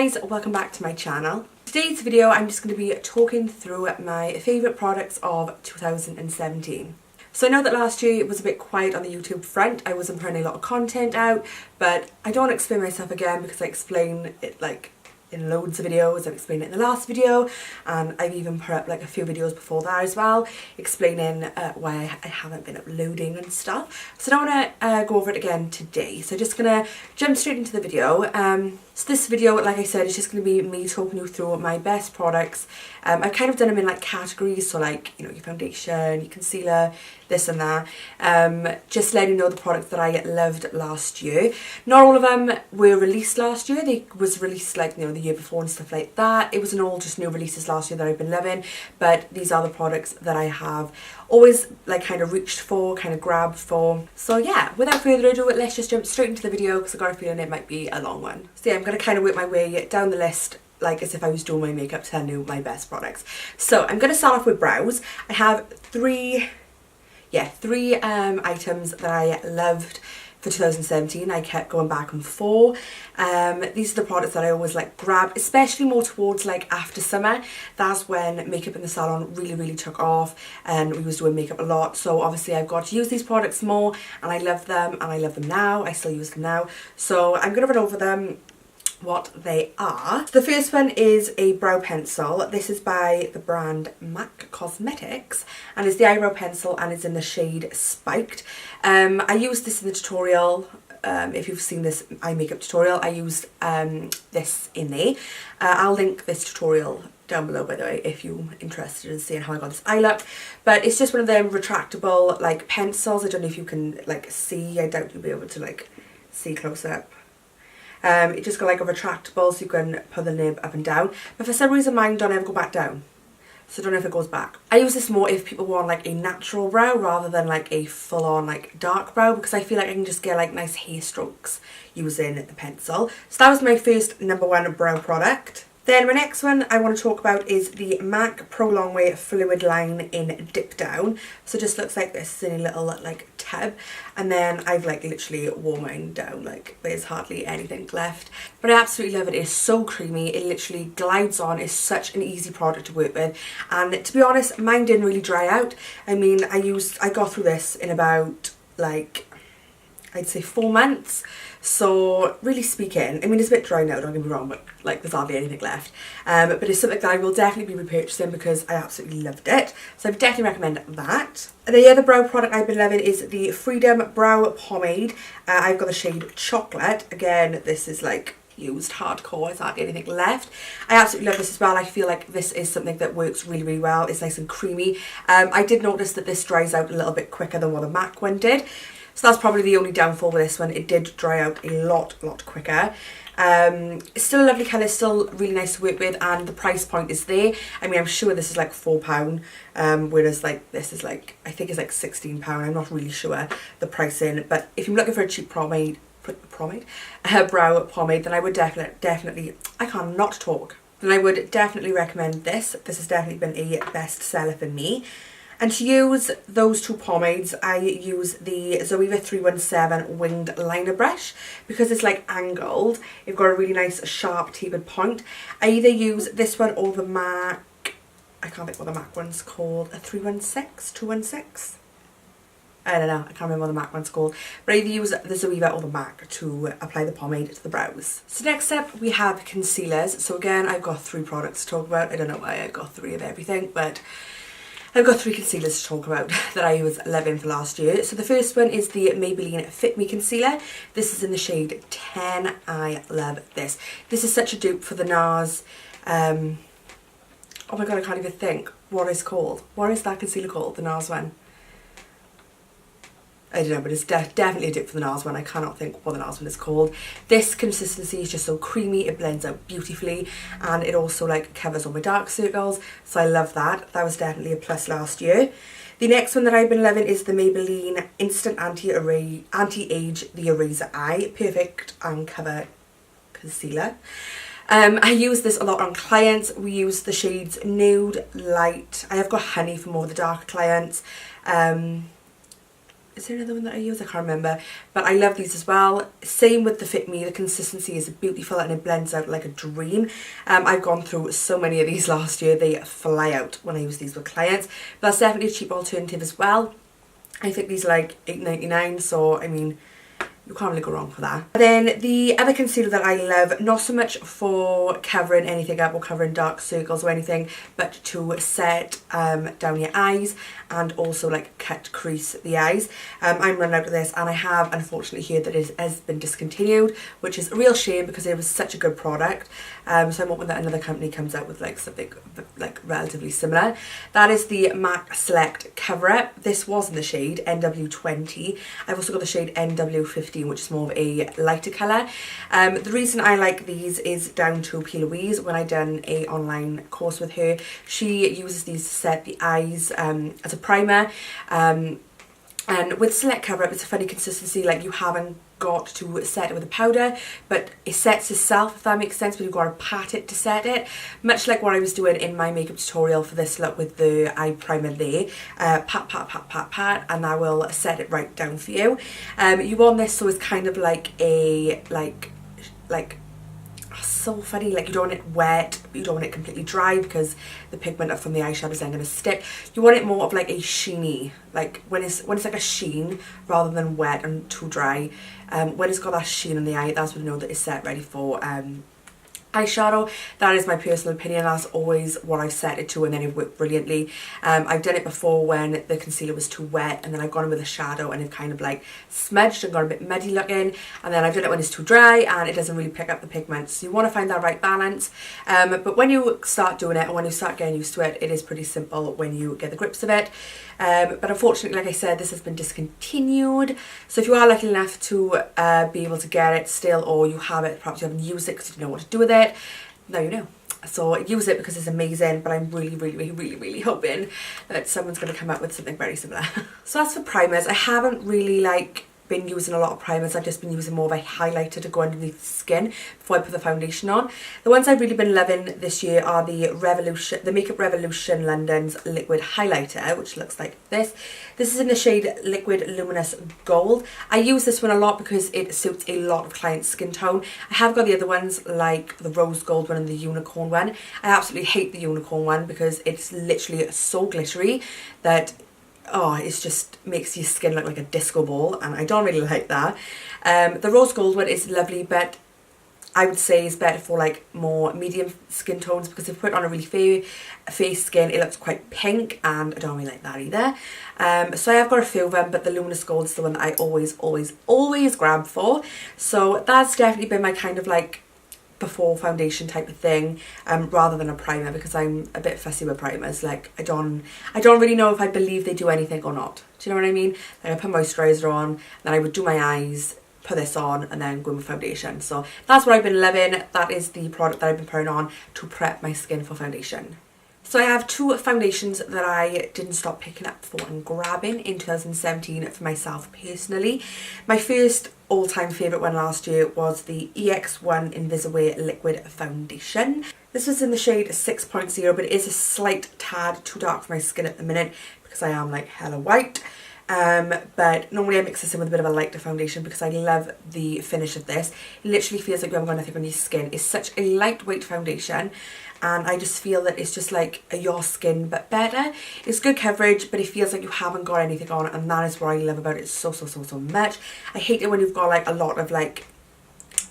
guys, welcome back to my channel. Today's video I'm just going to be talking through my favourite products of 2017. So I know that last year it was a bit quiet on the YouTube front. I wasn't putting a lot of content out, but I don't want to explain myself again because I explain it like in loads of videos. I've explained it in the last video, and I've even put up like a few videos before that as well, explaining why I haven't been uploading and stuff. So I don't want to go over it again today. So just gonna jump straight into the video. So this video, like I said, is just going to be me talking you through my best products. I've kind of done them in like categories, so like, you know, your foundation, your concealer, this and that. Just letting you know the products that I loved last year. Not all of them were released last year. They was released like, you know, the year before and stuff like that. It wasn't all just new releases last year that I've been loving, but these are the products that I have always like kind of reached for, kind of grabbed for. So yeah, without further ado, let's just jump straight into the video because I've got a feeling it might be a long one. So yeah, I'm going to kind of work my way down the list like as if I was doing my makeup, telling you my best products. So I'm going to start off with brows. I have three items that I loved for 2017. I kept going back and forth. These are the products that I always like grab, especially more towards like after summer. That's when makeup in the salon really took off and we was doing makeup a lot. So obviously I've got to use these products more, and I love them, and I love them now. I still use them now. So I'm going to run over them, what they are. So the first one is a brow pencil. This is by the brand MAC Cosmetics and it's the eyebrow pencil and it's in the shade Spiked. I used this in the tutorial. If you've seen this eye makeup tutorial, I used this in there. I'll link this tutorial down below, by the way, if you're interested in seeing how I got this eye look. But it's just one of them retractable like pencils. I don't know if you can like see. I doubt you'll be able to like see close up. It just got like a retractable, so you can put the nib up and down. But for some reason mine don't ever go back down. So I don't know if it goes back. I use this more if people want like a natural brow rather than like a full on like dark brow, because I feel like I can just get like nice hair strokes using the pencil. So that was my first #1 brow product. Then my next one I want to talk about is the MAC Pro Longwear Fluidline in Dip Down. So it just looks like this in a little like tub, and then I've like literally worn mine down, like there's hardly anything left. But I absolutely love it. It's so creamy, it literally glides on. It's such an easy product to work with, and to be honest mine didn't really dry out. I mean I got through this in about like I'd say 4 months. So really speaking, I mean it's a bit dry now, don't get me wrong, but like there's hardly anything left. But it's something that I will definitely be repurchasing because I absolutely loved it. So I would definitely recommend that. And the other brow product I've been loving is the Freedom Brow Pomade. I've got the shade Chocolate. Again, this is like used hardcore, there's hardly anything left. I absolutely love this as well. I feel like this is something that works really well. It's nice and creamy. I did notice that this dries out a little bit quicker than what the MAC one did. So that's probably the only downfall with this one. It did dry out a lot quicker. It's still a lovely colour, still really nice to work with, and the price point is there. I mean, I'm sure this is like £4, whereas like this is like, I think it's like £16. I'm not really sure the pricing, but if you're looking for a cheap brow pomade, then I would definitely, I cannot talk. Then I would definitely recommend this. This has definitely been a best seller for me. And to use those two pomades, I use the Jouer 317 winged liner brush because it's like angled. You've got a really nice sharp tapered point. I either use this one or the MAC, I can't think what the MAC one's called, a 316, 216? I don't know, I can't remember what the MAC one's called. But I either use the Jouer or the MAC to apply the pomade to the brows. So next up we have concealers. So again, I've got 3 products to talk about. I don't know why I got 3 of everything, but I've got 3 concealers to talk about that I was loving for last year. So the first one is the Maybelline FIT Me Concealer. This is in the shade 10. I love this. This is such a dupe for the NARS. Oh my god, I can't even think what it's called. What is that concealer called? The NARS one? I don't know, but it's definitely a dupe for the NARS one. I cannot think what the NARS one is called. This consistency is just so creamy, it blends out beautifully, and it also like covers all my dark circles, so I love that. That was definitely a plus last year. The next one that I've been loving is the Maybelline Instant Anti-Age The Eraser Eye Perfect and Cover Concealer. I use this a lot on clients. We use the shades Nude, Light. I have got Honey for more of the dark clients. is there another one that I use? I can't remember. But I love these as well. Same with the Fit Me. The consistency is beautiful and it blends out like a dream. I've gone through so many of these last year. They fly out when I use these with clients. But that's definitely a cheap alternative as well. I think these are like $8.99, so I mean, you can't really go wrong for that. And then the other concealer that I love, not so much for covering anything up or covering dark circles or anything, but to set down your eyes and also like cut crease the eyes. I'm running out of this, and I have unfortunately heard that it has been discontinued, which is a real shame because it was such a good product. So I'm hoping that another company comes out with like something like relatively similar. That is the MAC Select Cover Up. This was in the shade NW20. I've also got the shade NW15, which is more of a lighter colour. The reason I like these is down to P. Louise. When I done a online course with her, she uses these to set the eyes as a primer. And with Select Cover Up, it's a funny consistency, like you haven't got to set it with a powder, but it sets itself, if that makes sense, but you've got to pat it to set it. Much like what I was doing in my makeup tutorial for this look with the eye primer there. Pat, pat, pat, pat, pat, and I will set it right down for you. You want this so it's kind of like a, so funny, like you don't want it wet, but you don't want it completely dry because the pigment from the eyeshadows are going to stick. You want it more of like a sheeny, like when it's like a sheen rather than wet and too dry. When it's got that sheen in the eye, that's when you know that it's set ready for eyeshadow. That is my personal opinion. That's always what I've set it to, and then it worked brilliantly. I've done it before when the concealer was too wet, and then I've gone in with a shadow and it kind of like smudged and got a bit muddy looking, and then I've done it when it's too dry and it doesn't really pick up the pigments. So you want to find that right balance. But when you start doing it and when you start getting used to it, it is pretty simple when you get the grips of it. But unfortunately, like I said, this has been discontinued. So if you are lucky enough to be able to get it still, or you have it, perhaps you haven't used it because you don't know what to do with it, now you know. So use it because it's amazing, but I'm really hoping that someone's going to come up with something very similar. So as for primers, I haven't really been using a lot of primers. I've just been using more of a highlighter to go underneath the skin before I put the foundation on. The ones I've really been loving this year are the Makeup Revolution London's liquid highlighter, which looks like this. This is in the shade Liquid Luminous Gold. I use this one a lot because it suits a lot of clients' skin tone. I have got the other ones like the Rose Gold one and the Unicorn one. I absolutely hate the Unicorn one because it's literally so glittery that it just makes your skin look like a disco ball, and I don't really like that. The Rose Gold one is lovely, but I would say is better for like more medium skin tones, because if you put it on a really fair skin, it looks quite pink, and I don't really like that either. So I have got a few of them, but the Luminous Gold is the one that I always grab for. So that's definitely been my kind of like before foundation type of thing, rather than a primer, because I'm a bit fussy with primers. Like I don't really know if I believe they do anything or not. Do you know what I mean? Like I put moisturiser on, then I would do my eyes, put this on, and then go with foundation. So that's what I've been loving. That is the product that I've been putting on to prep my skin for foundation. So I have two foundations that I didn't stop picking up for and grabbing in 2017 for myself personally. My first all-time favourite one last year was the EX1 Invisiwear Liquid Foundation. This was in the shade 6.0, but it is a slight tad too dark for my skin at the minute because I am like hella white. But normally I mix this in with a bit of a lighter foundation because I love the finish of this. It literally feels like you haven't got nothing on your skin. It's such a lightweight foundation, and I just feel that it's just like your skin but better. It's good coverage, but it feels like you haven't got anything on, and that is what I love about it so much. I hate it when you've got like a lot of like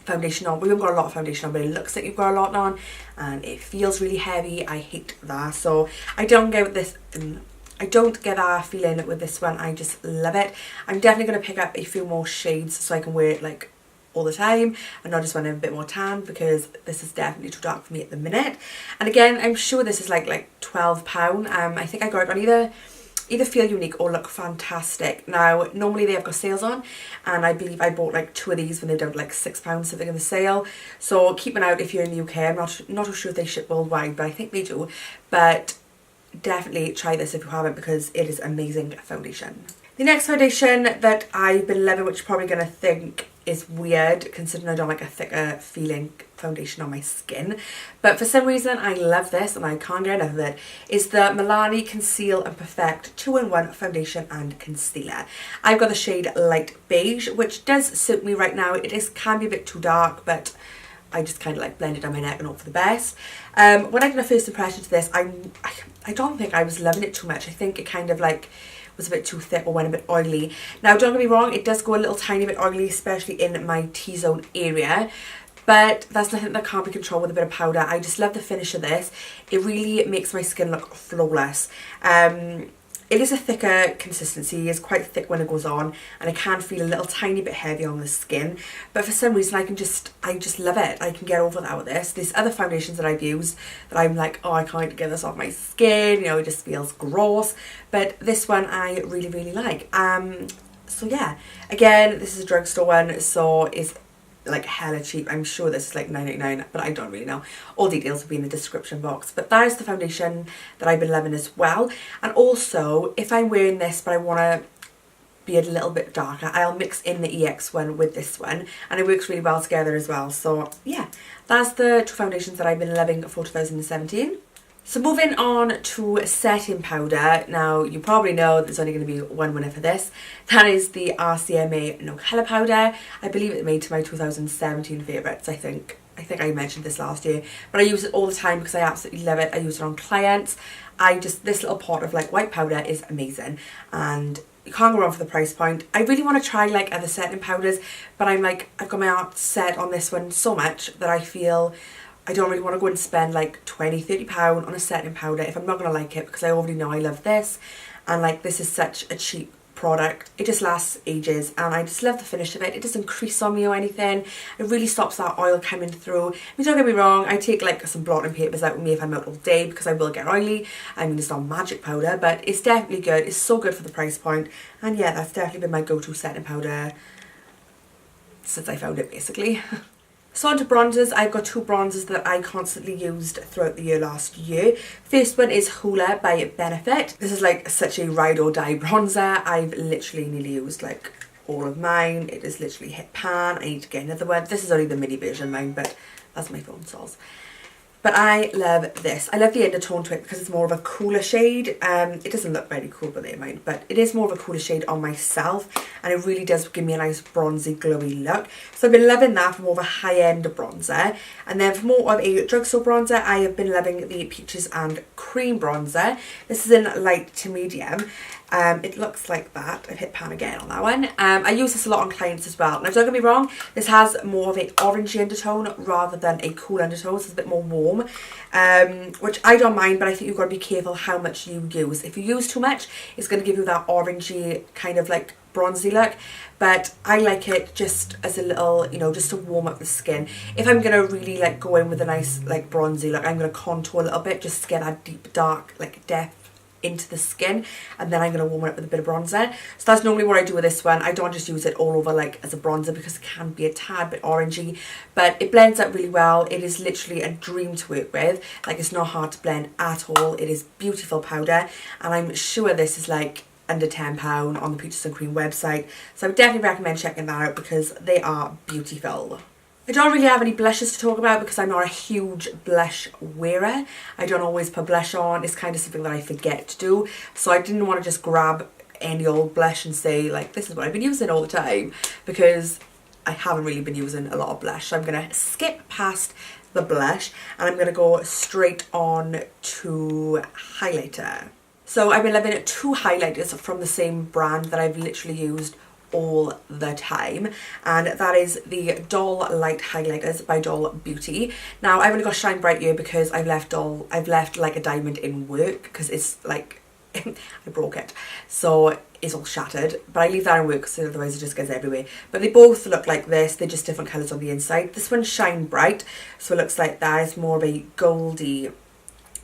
foundation on. We haven't got a lot of foundation on, but it looks like you've got a lot on and it feels really heavy. I hate that. So I don't get that feeling with this one. I just love it. I'm definitely going to pick up a few more shades so I can wear it like all the time and not just when I'm a bit more tan, because this is definitely too dark for me at the minute. And again, I'm sure this is like £12. I think I got it on either Feel Unique or Look Fantastic. Now normally they have got sales on, and I believe I bought like two of these when they're down to like £6 something in the sale. So keep an eye out if you're in the UK. I'm not too sure if they ship worldwide, but I think they do. But definitely try this if you haven't, because it is amazing foundation. The next foundation that I've been loving, which you're probably going to think is weird considering I don't like a thicker feeling foundation on my skin, but for some reason I love this and I can't get enough of it. It's the Milani Conceal and Perfect 2-in-1 foundation and concealer. I've got the shade Light Beige, which does suit me right now. Can be a bit too dark, but I just kind of like blend it down my neck and hope for the best. When I did a first impression to this, I don't think I was loving it too much. I think it kind of like was a bit too thick or went a bit oily. Now don't get me wrong, it does go a little tiny bit oily, especially in my T-zone area, but that's nothing that can't be controlled with a bit of powder. I just love the finish of this. It really makes my skin look flawless. It is a thicker consistency, it's quite thick when it goes on, and it can feel a little tiny bit heavy on the skin, but for some reason I just love it. I can get over that with this. There's other foundations that I've used that I'm like, oh, I can't get this off my skin, you know, it just feels gross, but this one I really, really like. So yeah, again, this is a drugstore one, so it's like hella cheap. I'm sure this is like $9.99, but I don't really know. All details will be in the description box. But that is the foundation that I've been loving as well. And also, if I'm wearing this but I want to be a little bit darker, I'll mix in the EX one with this one, and it works really well together as well. So yeah, that's the two foundations that I've been loving for 2017. So moving on to setting powder. Now you probably know there's only going to be one winner for this. That is the RCMA No Colour Powder. I believe it made to my 2017 favourites, I think. I think I mentioned this last year, but I use it all the time because I absolutely love it. I use it on clients. This little pot of like white powder is amazing, and you can't go wrong for the price point. I really want to try like other setting powders, but I'm like, I've got my heart set on this one so much that I feel I don't really want to go and spend like £20–30 on a setting powder if I'm not going to like it, because I already know I love this, and like this is such a cheap product. It just lasts ages and I just love the finish of it. It doesn't crease on me or anything. It really stops that oil coming through. I mean, don't get me wrong, I take like some blotting papers out with me if I'm out all day because I will get oily. I mean, it's not magic powder, but it's definitely good. It's so good for the price point, and yeah, that's definitely been my go-to setting powder since I found it basically. So on to bronzers. I've got two bronzers that I constantly used throughout the year last year. First one is HOOLA by Benefit. This is like such a ride or die bronzer. I've literally nearly used like all of mine. It is literally hit pan. I need to get another one. This is only the mini version of mine, but that's my phone source. But I love this. I love the undertone to it because it's more of a cooler shade. It doesn't look very cool, but they mind. But it is more of a cooler shade on myself, and it really does give me a nice bronzy, glowy look. So I've been loving that for more of a high-end bronzer. And then for more of a drugstore bronzer, I have been loving the Peaches and Cream bronzer. This is in light to medium. It looks like that. I've hit pan again on that one. I use this a lot on clients as well. Now don't get me wrong, this has more of an orangey undertone rather than a cool undertone, so it's a bit more warm, which I don't mind, but I think you've got to be careful how much you use. If you use too much, it's going to give you that orangey kind of like bronzy look, but I like it just as a little, you know, just to warm up the skin. If I'm going to really like go in with a nice like bronzy look, I'm going to contour a little bit just to get that deep dark like depth into the skin, and then I'm going to warm it up with a bit of bronzer. So that's normally what I do with this one. I don't just use it all over like as a bronzer because it can be a tad bit orangey, but it blends up really well. It is literally a dream to work with. Like, it's not hard to blend at all. It is beautiful powder, and I'm sure this is like under £10 on the Peaches and Cream website, so I would definitely recommend checking that out because they are beautiful. I don't really have any blushes to talk about because I'm not a huge blush wearer. I don't always put blush on. It's kind of something that I forget to do. So I didn't want to just grab any old blush and say like, this is what I've been using all the time, because I haven't really been using a lot of blush. So I'm going to skip past the blush and I'm going to go straight on to highlighter. So I've been loving two highlighters from the same brand that I've literally used all the time, and that is the Doll Light Highlighters by Doll Beauty. Now I've only got Shine Bright here because I've left like a diamond in work because it's like I broke it, so it's all shattered, but I leave that in work because otherwise it just goes everywhere. But they both look like this. They're just different colours on the inside. This one's Shine Bright, so it looks like that. It's more of a goldy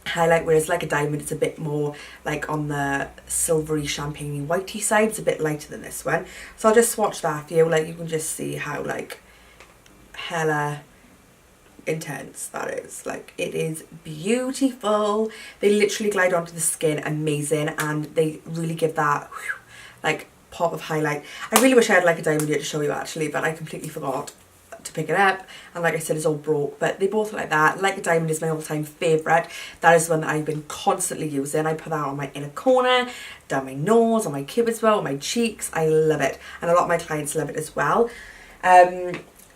highlight, whereas like a diamond, it's a bit more like on the silvery champagne whitey side. It's a bit lighter than this one, so I'll just swatch that for you. Like, you can just see how like hella intense that is. Like, it is beautiful. They literally glide onto the skin amazing, and they really give that like pop of highlight. I really wish I had like a diamond here to show you actually, but I completely forgot to pick it up, and like I said, it's all broke, but they both look like that. Like a Diamond is my all-time favourite. That is one that I've been constantly using. I put that on my inner corner, down my nose, on my cupid's bow, on my cheeks. I love it, and a lot of my clients love it as well.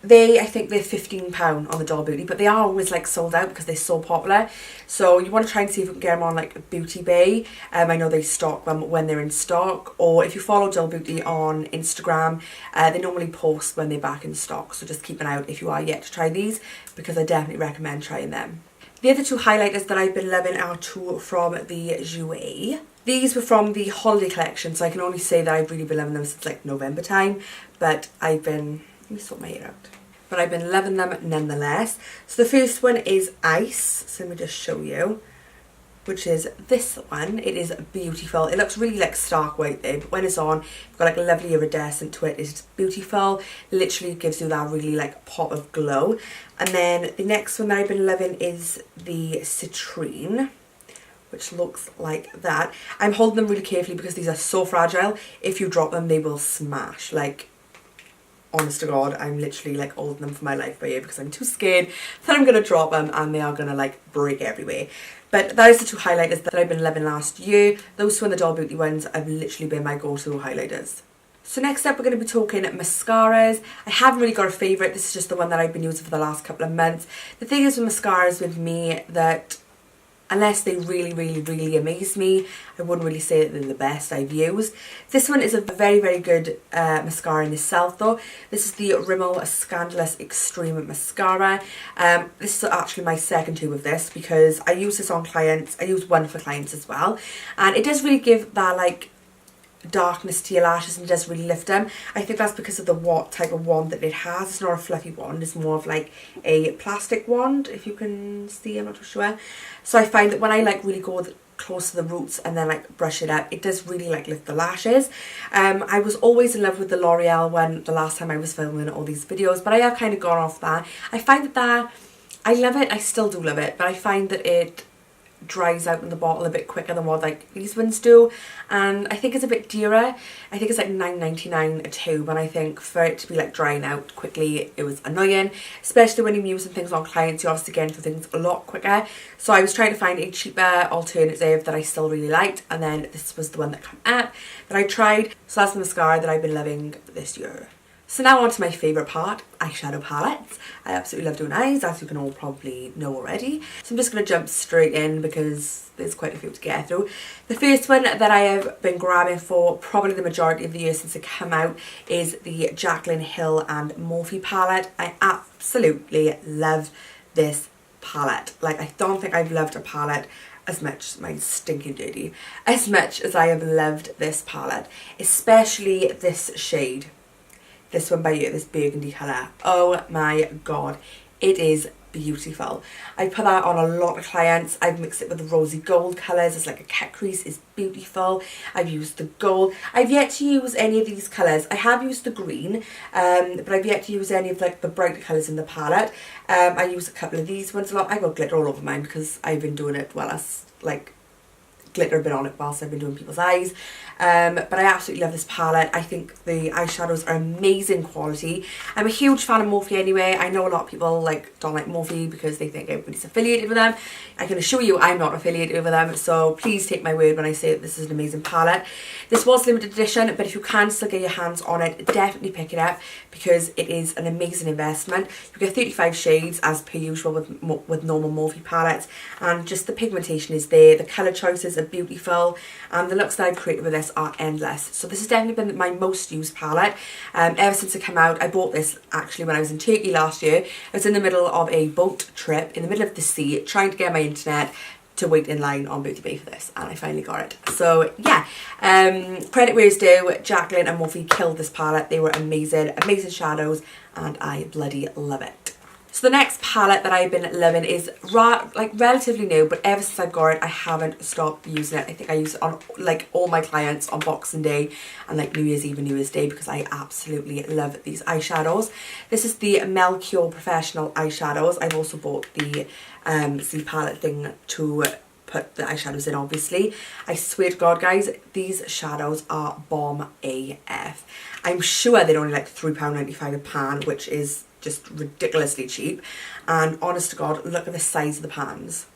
I think they're £15 on the Doll Beauty, but they are always like sold out because they're so popular. So you want to try and see if you can get them on like Beauty Bay. I know they stock them when they're in stock, or if you follow Doll Beauty on Instagram, they normally post when they're back in stock. So just keep an eye out if you are yet to try these, because I definitely recommend trying them. The other two highlighters that I've been loving are two from the Jouer. These were from the holiday collection, so I can only say that I've really been loving them since like November time, but let me sort my hair out. But I've been loving them nonetheless. So the first one is Ice. So let me just show you, which is this one. It is beautiful. It looks really like stark white there, but when it's on, you've got like a lovely iridescent to it. It's beautiful. Literally gives you that really like pop of glow. And then the next one that I've been loving is the CITRINE, which looks like that. I'm holding them really carefully because these are so fragile. If you drop them, they will smash. Like, honest to God, I'm literally like holding them for my life by here because I'm too scared that I'm going to drop them and they are going to like break everywhere. But that is the two highlighters that I've been loving last year. Those two and the Doll Beauty ones have literally been my go-to highlighters. So next up we're going to be talking mascaras. I haven't really got a favourite. This is just the one that I've been using for the last couple of months. The thing is with mascaras with me that unless they really amaze me, I wouldn't really say that they're the best I've used. This one is a very good mascara in itself though. This is the Rimmel Scandaleyes Extreme Mascara. This is actually my second tube of this because I use this on clients. I use one for clients as well, and it does really give that like darkness to your lashes and does really lift them. I think that's because of the type of wand that it has. It's not a fluffy wand, it's more of like a plastic wand, if you can see, I'm not too sure. So I find that when I like really go close to the roots and then like brush it up, it does really like lift the lashes. I was always in love with the L'Oreal one the last time I was filming all these videos, but I have kind of gone off that. I find that I love it, I still do love it, but I find that it dries out in the bottle a bit quicker than what like these ones do, and I think it's a bit dearer. I think it's like $9.99 a tube, and I think for it to be like drying out quickly, it was annoying, especially when you're using things on clients. You're obviously getting through things a lot quicker, so I was trying to find a cheaper alternative that I still really liked, and then this was the one that came out that I tried. So that's the mascara that I've been loving this year. So now on to my favourite part, eyeshadow palettes. I absolutely love doing eyes, as you can all probably know already. So I'm just going to jump straight in because there's quite a few to get through. The first one that I have been grabbing for probably the majority of the year since it came out is the Jaclyn Hill and Morphe palette. I absolutely love this palette. Like, I don't think I've loved a palette as much, my stinking dirty, as much as I have loved this palette, especially this shade. This one by here, this burgundy colour. Oh my god, it is beautiful. I put that on a lot of clients. I've mixed it with the rosy gold colours. It's like a cat crease. It's beautiful. I've used the gold. I've yet to use any of these colours. I have used the green, but I've yet to use any of like the brighter colours in the palette. I use a couple of these ones a lot. I got glitter all over mine because I've been doing it while as like glitter a bit on it whilst I've been doing people's eyes. But I absolutely love this palette. I think the eyeshadows are amazing quality. I'm a huge fan of Morphe anyway. I know a lot of people like don't like Morphe because they think everybody's affiliated with them. I can assure you I'm not affiliated with them, so please take my word when I say that this is an amazing palette. This was limited edition, but if you can still get your hands on it, definitely pick it up because it is an amazing investment. You get 35 shades as per usual with normal Morphe palettes, and just the pigmentation is there. The colour choices are beautiful, and the looks that I've created with this are endless. So this has definitely been my most used palette ever since it came out. I bought this actually when I was in Turkey last year. I was in the middle of a boat trip in the middle of the sea trying to get my internet to wait in line on Beauty Bay for this, and I finally got it. So yeah, credit where it's due, Jaclyn and Morphe killed this palette. They were amazing, amazing shadows, and I bloody love it. So the next palette that I've been loving is relatively new, but ever since I've got it, I haven't stopped using it. I think I use it on like all my clients on Boxing Day and like New Year's Eve and New Year's Day because I absolutely love these eyeshadows. This is the Melkior Professional Eyeshadows. I've also bought the Z palette thing to put the eyeshadows in, obviously. I swear to God, guys, these shadows are bomb AF. I'm sure they're only like £3.95 a pan, which is just ridiculously cheap. And honest to God, look at the size of the pans.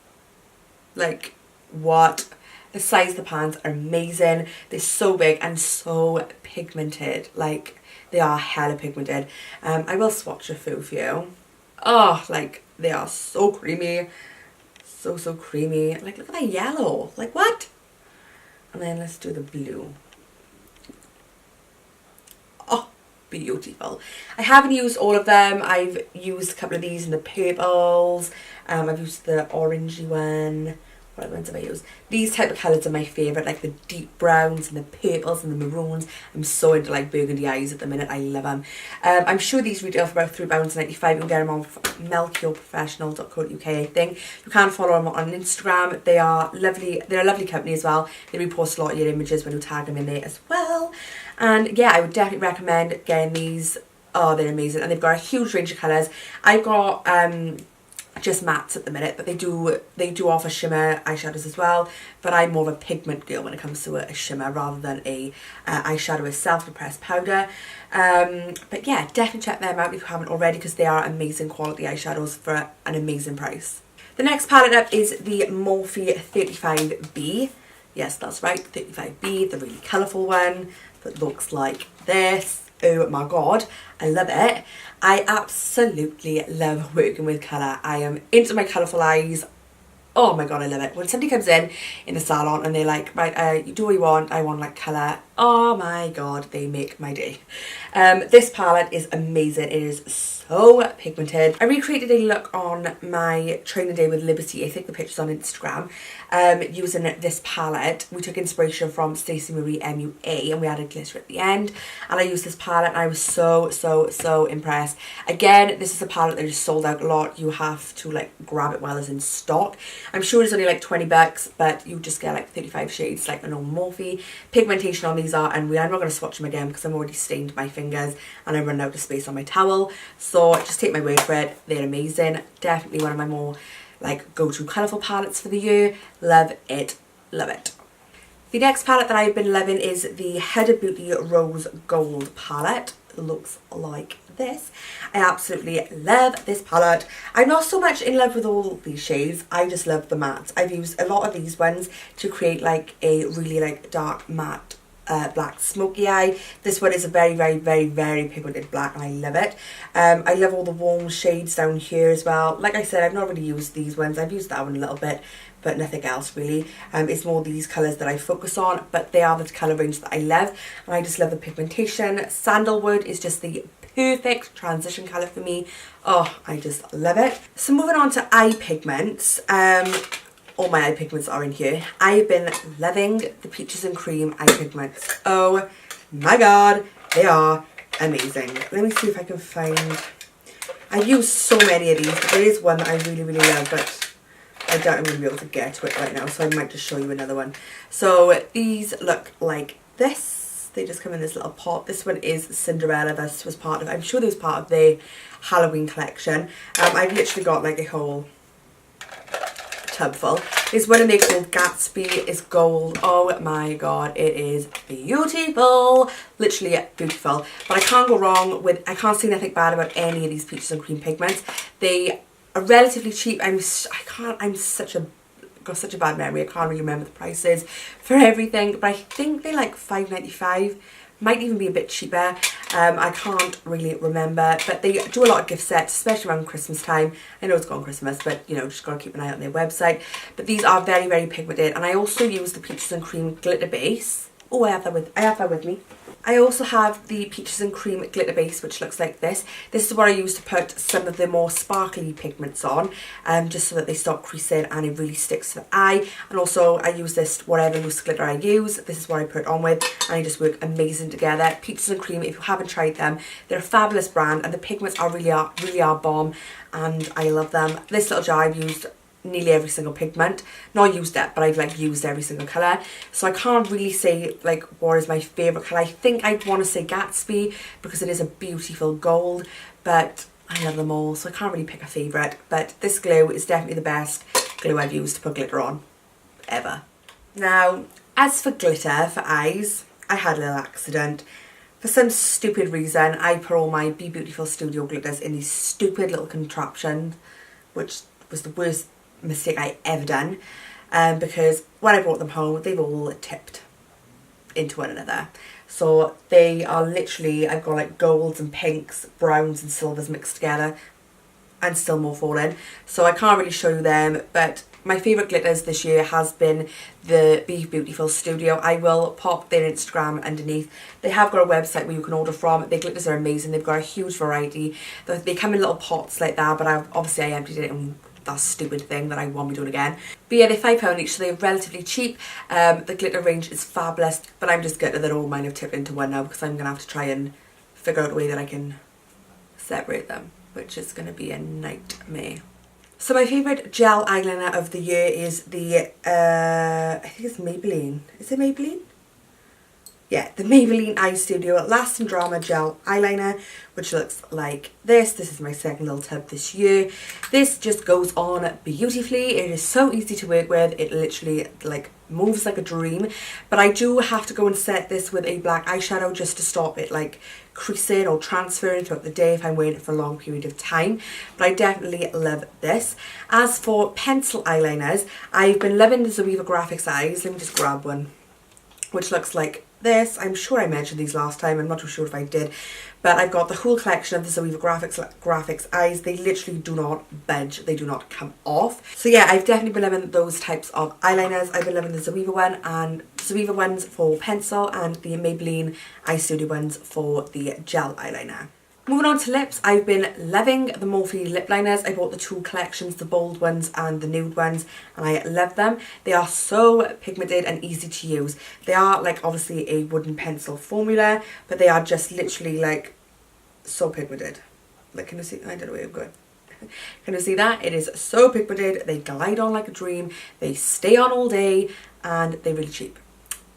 Like, what? The size of the pans are amazing. They're so big and so pigmented. Like, they are hella pigmented. I will swatch a few for you. Oh, like, they are so creamy. So, so creamy. Like, look at that yellow. Like, what? And then let's do the blue. Oh, beautiful. I haven't used all of them. I've used a couple of these in the purples. I've used the orangey one. What other ones have I used? These type of colours are my favourite, like the deep browns and the purples and the maroons. I'm so into like burgundy eyes at the minute. I love them. I'm sure these retail for about £3.95. You can get them on melkiorprofessional.co.uk, I think. You can follow them on Instagram. They are lovely. They're a lovely company as well. They repost a lot of your images when you tag them in there as well. And yeah, I would definitely recommend getting these. Oh, they're amazing. And they've got a huge range of colours. I've got just mattes at the minute, but they do offer shimmer eyeshadows as well, but I'm more of a pigment girl when it comes to a shimmer rather than a eyeshadow itself, a pressed powder. But yeah, definitely check them out if you haven't already, because they are amazing quality eyeshadows for an amazing price. The next palette up is the Morphe 35B. Yes, that's right, 35B, the really colourful one that looks like this. Oh my God, I love it. I absolutely love working with colour. I am into my colourful eyes. Oh my God, I love it. When somebody comes in the salon and they're like, right, you do what you want, I want like colour. Oh my God, they make my day. This palette is amazing. It is so pigmented. I recreated a look on my training day with Liberty. I think the picture's on Instagram. Using this palette. We took inspiration from Stacey Marie MUA and we added glitter at the end. And I used this palette and I was so impressed. Again, this is a palette that is sold out a lot. You have to like grab it while it's in stock. I'm sure it's only like 20 bucks, but you just get like 35 shades like a normal Morphe. Pigmentation on these are unreal. I'm not going to swatch them again because I'm already stained my fingers and I run out of space on my towel. So just take my word for it. They're amazing. Definitely one of my more like go-to colourful palettes for the year. Love it. Love it. The next palette that I've been loving is the Huda Beauty Rose Gold palette. It looks like this. I absolutely love this palette. I'm not so much in love with all these shades. I just love the mattes. I've used a lot of these ones to create like a really like dark matte black smoky eye. This one is a very pigmented black and I love it. I love all the warm shades down here as well. Like I said, I've not really used these ones. I've used that one a little bit, but nothing else really. It's more these colours that I focus on, but they are the colour range that I love and I just love the pigmentation. Sandalwood is just the perfect transition colour for me. Oh, I just love it. So moving on to eye pigments. All my eye pigments are in here. I've been loving the Peaches and Cream eye pigments. Oh my God, they are amazing. Let me see if I can find... I've used so many of these, but there is one that I really love, but I doubt I'm going to be able to get to it right now, so I might just show you another one. So these look like this. They just come in this little pot. This one is Cinderella. This was part of... I'm sure this was part of their Halloween collection. I've literally got like a whole tub full. This one in there called Gatsby is gold. Oh my God, it is beautiful. Literally beautiful. But I can't go wrong with, I can't say nothing bad about any of these Peaches and Cream pigments. They are relatively cheap. Got such a bad memory. I can't really remember the prices for everything, but I think they're like £5.95. Might even be a bit cheaper. I can't really remember, but they do a lot of gift sets, especially around Christmas time. I know it's gone Christmas, but you know, just gotta keep an eye on their website. But these are very pigmented, and I also use the Peaches and Cream glitter base. Oh, I have that with me. I also have the Peaches and Cream glitter base, which looks like this. This is what I use to put some of the more sparkly pigments on, just so that they stop creasing and it really sticks to the eye. And also I use this, whatever loose glitter I use, this is what I put it on with, and they just work amazing together. Peaches and Cream, if you haven't tried them, they're a fabulous brand, and the pigments really are bomb, and I love them. This little jar I've used nearly every single pigment. Not used it, but I've like used every single colour. So I can't really say like what is my favourite colour. I think I'd want to say Gatsby because it is a beautiful gold, but I love them all, so I can't really pick a favourite. But this glue is definitely the best glue I've used to put glitter on. ever. Now, as for glitter for eyes, I had a little accident. For some stupid reason, I put all my Be Beautiful Studio glitters in these stupid little contraptions, which was the worst mistake I ever done, because when I brought them home, they've all tipped into one another. So they are literally, I've got like golds and pinks, browns and silvers mixed together, and still more falling. So I can't really show you them, but my favourite glitters this year has been the Be Beautiful Studio. I will pop their Instagram underneath. They have got a website where you can order from. Their glitters are amazing. They've got a huge variety. They come in little pots like that, but obviously I emptied it in that stupid thing that I won't be doing again. But yeah, they're £5 each, so they're relatively cheap. The glitter range is fabulous, but I'm just gutted that all mine have tipped into one now, because I'm going to have to try and figure out a way that I can separate them, which is going to be a nightmare. So my favourite gel eyeliner of the year is the, I think it's Maybelline. Is it Maybelline? Yeah, the Maybelline Eye Studio Lasting Drama Gel Eyeliner, which looks like this. This is my second little tub this year. This just goes on beautifully. It is so easy to work with. It literally like moves like a dream. But I do have to go and set this with a black eyeshadow just to stop it like creasing or transferring throughout the day if I'm wearing it for a long period of time. But I definitely love this. As for pencil eyeliners, I've been loving the Zoeva Graphics eyes. Let me just grab one, which looks like this. I'm sure I mentioned these last time. I'm not too sure if I did. But I've got the whole collection of the Zoeva Graphics eyes. They literally do not budge. They do not come off. So yeah, I've definitely been loving those types of eyeliners. I've been loving the Zoeva one and Zoeva ones for pencil, and the Maybelline Eye Studio ones for the gel eyeliner. Moving on to lips, I've been loving the Morphe lip liners. I bought the two collections, the bold ones and the nude ones, and I love them. They are so pigmented and easy to use. They are like obviously a wooden pencil formula, but they are just literally like so pigmented. Like, can you see? I don't know where I'm going. Can you see that? It is so pigmented. They glide on like a dream. They stay on all day, and they're really cheap,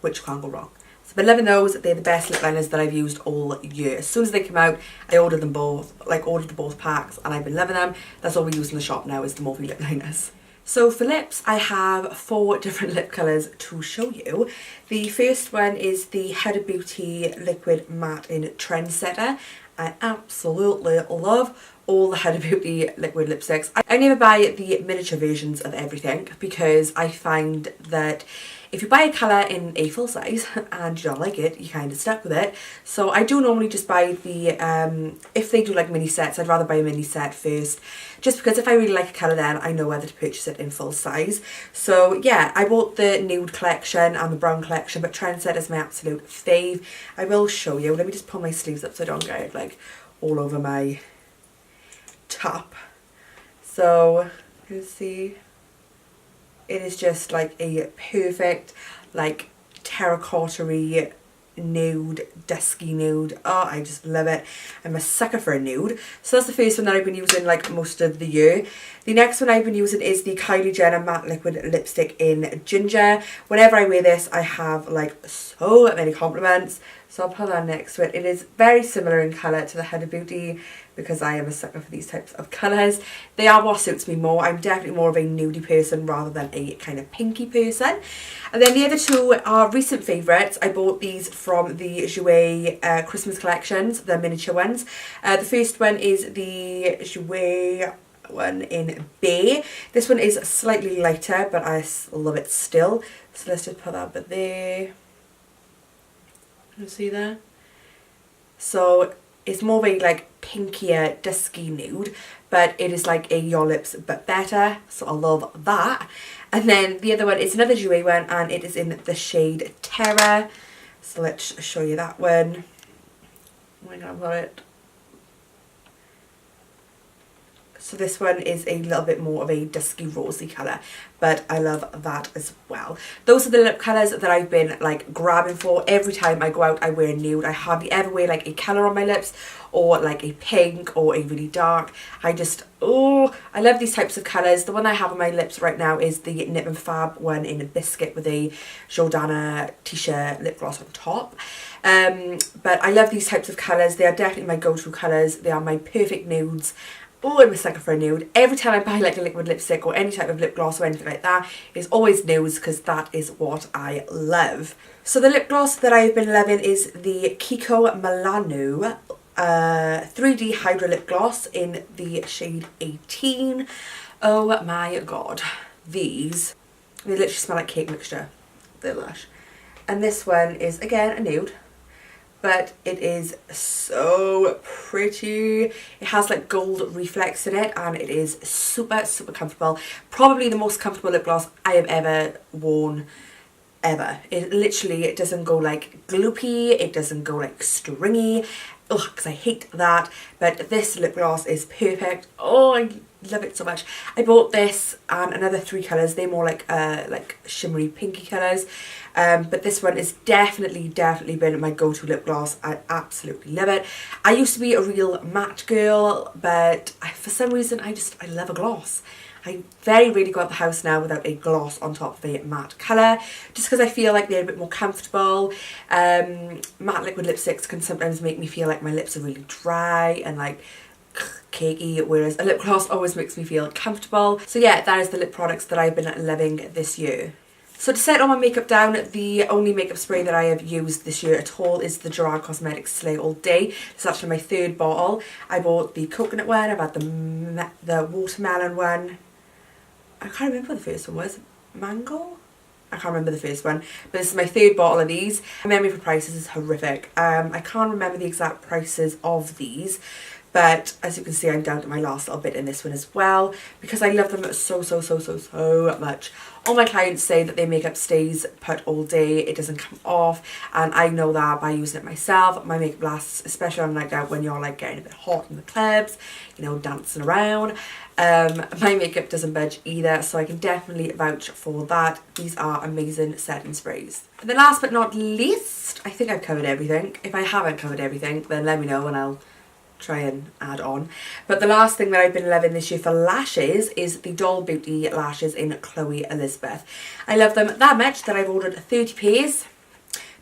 which can't go wrong. I've been loving those. They're the best lip liners that I've used all year. As soon as they came out, I ordered them both, ordered the both packs, and I've been loving them. That's all we use in the shop now, is the Morphe lip liners. So for lips, I have 4 different lip colours to show you. The first one is the Huda Beauty Liquid Matte in Trendsetter. I absolutely love all the Huda Beauty liquid lipsticks. I never buy the miniature versions of everything, because I find that if you buy a colour in a full size and you don't like it, you're kind of stuck with it. So I do normally just buy the, if they do like mini sets, I'd rather buy a mini set first. Just because if I really like a colour, then I know whether to purchase it in full size. So yeah, I bought the nude collection and the brown collection, but Trendsetter is my absolute fave. I will show you. Let me just pull my sleeves up so I don't get it like all over my top. So you can see it is just like a perfect like terracotta-y nude, dusky nude. Oh, I just love it. I'm a sucker for a nude. So that's the first one that I've been using like most of the year. The next one I've been using is the Kylie Jenner Matte Liquid Lipstick in Ginger. Whenever I wear this, I have like so many compliments. So I'll put that next to it. It is very similar in colour to the Huda Beauty, because I am a sucker for these types of colours. They are what suits me more. I'm definitely more of a nudie person rather than a kind of pinky person. And then the other two are recent favourites. I bought these from the Jouer Christmas collections, the miniature ones. The first one is the Jouer one in Bay. This one is slightly lighter, but I love it still. So let's just put that bit there. Can you see there? So it's more of a like pinkier, dusky nude, but it is like a Your Lips but better, so I love that. And then the other one is another Jouer one, and it is in the shade Terror. So let's show you that one. Oh my god, I've got it. So this one is a little bit more of a dusky rosy colour, but I love that as well. Those are the lip colours that I've been like grabbing for. Every time I go out, I wear a nude. I hardly ever wear like a colour on my lips, or like a pink or a really dark. I just, oh, I love these types of colours. The one I have on my lips right now is the Nip and Fab one in a biscuit with a Jordana T-shirt lip gloss on top. But I love these types of colours. They are definitely my go-to colours. They are my perfect nudes. Oh, I'm a sucker for a nude. Every time I buy like a liquid lipstick or any type of lip gloss or anything like that, it's always nudes because that is what I love. So the lip gloss that I've been loving is the Kiko Milano 3D Hydra Lip Gloss in the shade 18. Oh my god. These, they literally smell like cake mixture. They're lush. And this one is, again, a nude. But it is so pretty. It has like gold reflex in it and it is super, super comfortable. Probably the most comfortable lip gloss I have ever worn, ever. It doesn't go like gloopy, it doesn't go like stringy. Ugh, because I hate that. But this lip gloss is perfect. Oh, I love it so much. I bought this and another 3 colours. They're more like shimmery pinky colours. But this one is definitely been my go-to lip gloss. I absolutely love it. I used to be a real matte girl, but for some reason I love a gloss. I very rarely go out the house now without a gloss on top of a matte colour, just because I feel like they're a bit more comfortable. Matte liquid lipsticks can sometimes make me feel like my lips are really dry and like cakey, whereas a lip gloss always makes me feel comfortable. So yeah, that is the lip products that I've been loving this year. So to set all my makeup down, the only makeup spray that I have used this year at all is the Gerard Cosmetics Slay All Day. It's actually my 3rd bottle. I bought the coconut one, I've had the watermelon one. I can't remember what the first one was. Mango? I can't remember the first one. But this is my 3rd bottle of these. My memory for prices is horrific. I can't remember the exact prices of these. But as you can see, I'm down to my last little bit in this one as well, because I love them so much. All my clients say that their makeup stays put all day, it doesn't come off, and I know that by using it myself. My makeup lasts, especially on a night out when you're like getting a bit hot in the clubs, you know, dancing around. My makeup doesn't budge either, so I can definitely vouch for that. These are amazing setting sprays. And then last but not least, I think I've covered everything. If I haven't covered everything, then let me know and I'll try and add on. But the last thing that I've been loving this year for lashes is the Doll Beauty lashes in Chloe Elizabeth. I love them that much that I've ordered 30 pairs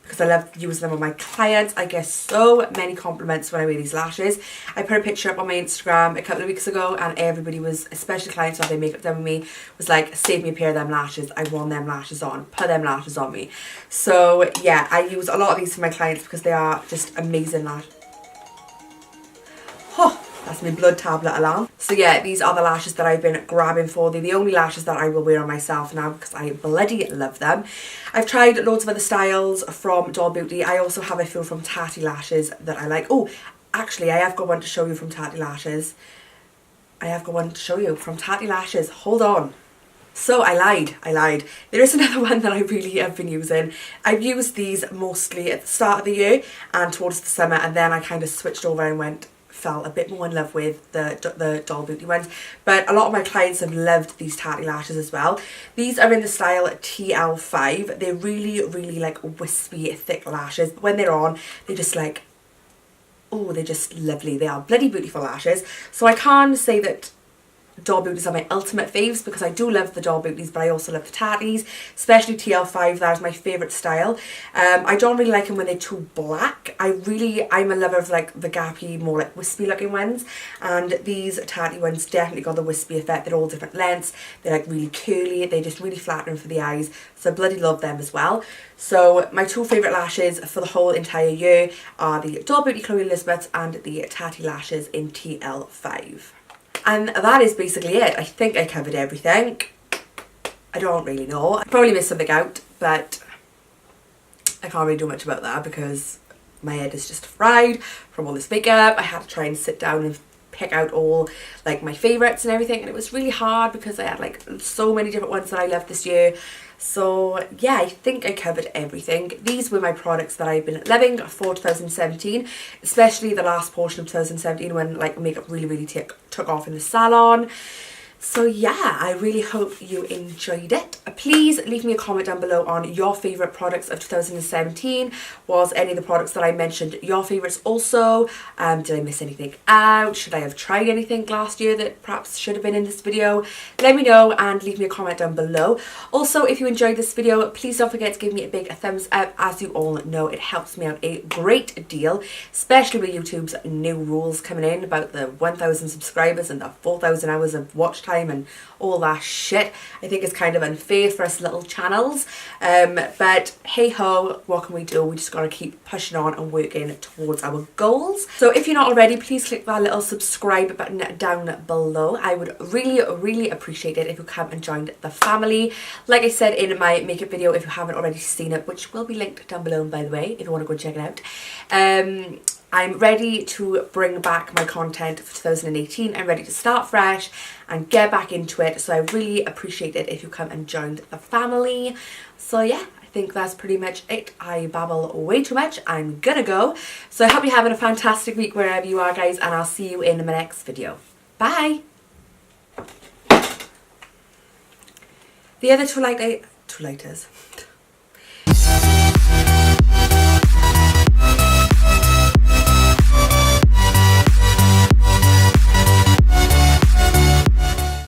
because I love using them on my clients. I get so many compliments when I wear these lashes. I put a picture up on my Instagram a couple of weeks ago and everybody was, especially clients who have their makeup done with me, was like, save me a pair of them lashes. I want them lashes on. Put them lashes on me. So yeah, I use a lot of these for my clients because they are just amazing lashes. Oh, that's my blood tablet alarm. So yeah, these are the lashes that I've been grabbing for. They're the only lashes that I will wear on myself now because I bloody love them. I've tried loads of other styles from Doll Beauty. I also have a few from Tatti Lashes that I like. Oh, actually I have got one to show you from Tatti Lashes. Hold on. So I lied. There is another one that I really have been using. I've used these mostly at the start of the year and towards the summer, and then I kind of switched over and fell a bit more in love with the Doll Beauty ones. But a lot of my clients have loved these Tatti lashes as well. These are in the style TL5. They're really like wispy, thick lashes. When they're on, they're just like, oh, they're just lovely. They are bloody beautiful lashes. So I can't say that Doll Beauties are my ultimate faves because I do love the Doll Beauties, but I also love the Tatties, especially TL5. That is my favourite style. I don't really like them when they're too black. I'm a lover of like the gappy, more like wispy looking ones, and these Tatty ones definitely got the wispy effect. They're all different lengths, they're like really curly, they're just really flattering for the eyes, so I bloody love them as well. So my 2 favourite lashes for the whole entire year are the Doll Beauty Chloe Elizabeth and the Tatti Lashes in TL5. And that is basically it. I think I covered everything. I don't really know. I probably missed something out, but I can't really do much about that because my head is just fried from all this makeup. I had to try and sit down and pick out all like my favourites and everything, and it was really hard because I had like so many different ones that I loved this year. So yeah, I think I covered everything. These were my products that I've been loving for 2017, especially the last portion of 2017 when like makeup really took off in the salon. So yeah, I really hope you enjoyed it. Please leave me a comment down below on your favourite products of 2017. Was any of the products that I mentioned your favourites also? Did I miss anything out? Should I have tried anything last year that perhaps should have been in this video? Let me know and leave me a comment down below. Also, if you enjoyed this video, please don't forget to give me a big thumbs up. As you all know, it helps me out a great deal, especially with YouTube's new rules coming in about the 1,000 subscribers and the 4,000 hours of watch time and all that shit. I think it's kind of unfair for us little channels, but hey ho, what can we do? We just gotta keep pushing on and working towards our goals. So if you're not already, please click that little subscribe button down below. I would really appreciate it if you come and join the family. Like I said in my makeup video, if you haven't already seen it, which will be linked down below by the way if you want to go check it out, I'm ready to bring back my content for 2018. I'm ready to start fresh and get back into it. So I really appreciate it if you come and join the family. So yeah, I think that's pretty much it. I babble way too much. I'm gonna go. So I hope you're having a fantastic week wherever you are, guys, and I'll see you in my next video. Bye! The other two lighters.